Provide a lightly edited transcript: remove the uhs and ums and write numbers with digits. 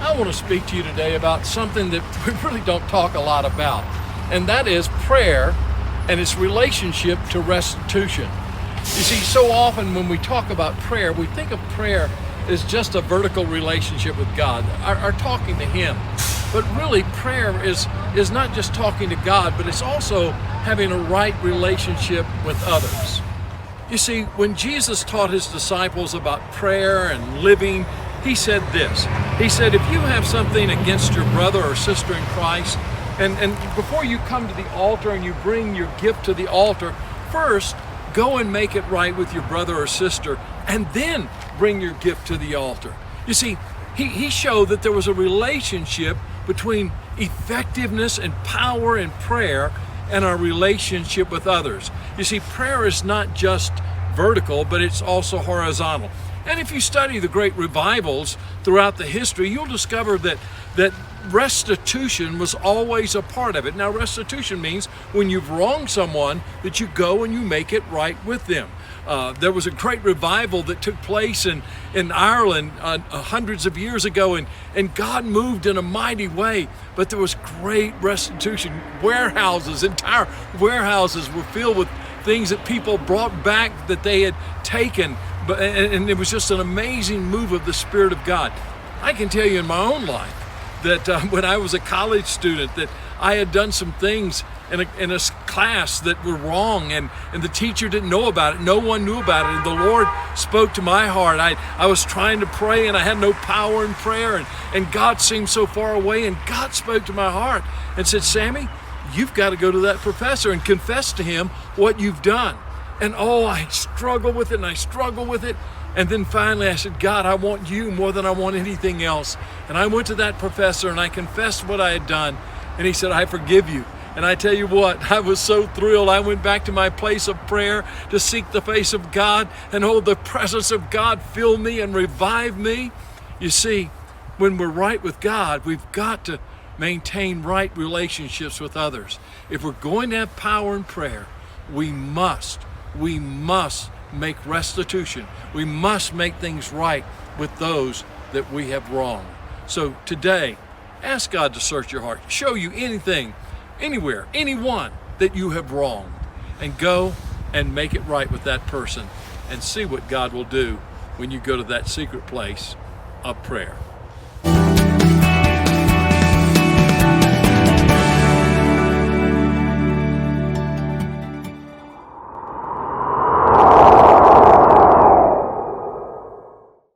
I want to speak to you today about something that we really don't talk a lot about, and that is prayer and its relationship to restitution. You see, so often when we talk about prayer, we think of prayer as just a vertical relationship with God, our talking to Him. But really, prayer is not just talking to God, but it's also having a right relationship with others. You see, when Jesus taught His disciples about prayer and living, He said this. He said, if you have something against your brother or sister in Christ, and before you come to the altar and you bring your gift to the altar, first go and make it right with your brother or sister, and then bring your gift to the altar. You see, he showed that there was a relationship between effectiveness and power in prayer and our relationship with others. You see, prayer is not just vertical, but it's also horizontal. And if you study the great revivals throughout the history, you'll discover that restitution was always a part of it. Now, restitution means when you've wronged someone, that you go and you make it right with them. There was a great revival that took place in Ireland hundreds of years ago, and God moved in a mighty way, but there was great restitution. Entire warehouses were filled with things that people brought back that they had taken, and it was just an amazing move of the Spirit of God. I can tell you in my own life that when I was a college student, that I had done some things in a class that were wrong, and the teacher didn't know about it. No one knew about it, and the Lord spoke to my heart. I was trying to pray, and I had no power in prayer, and God seemed so far away, and God spoke to my heart and said, Sammy, you've got to go to that professor and confess to him what you've done. And I struggled with it, and I struggled with it. And then finally I said, God, I want you more than I want anything else. And I went to that professor and I confessed what I had done. And he said, I forgive you. And I tell you what, I was so thrilled. I went back to my place of prayer to seek the face of God, and the presence of God fill me and revive me. You see, when we're right with God, we've got to maintain right relationships with others. If we're going to have power in prayer, we must make restitution. We must make things right with those that we have wronged. So today, ask God to search your heart, show you anything, anywhere, anyone that you have wronged, and go and make it right with that person, and see what God will do when you go to that secret place of prayer.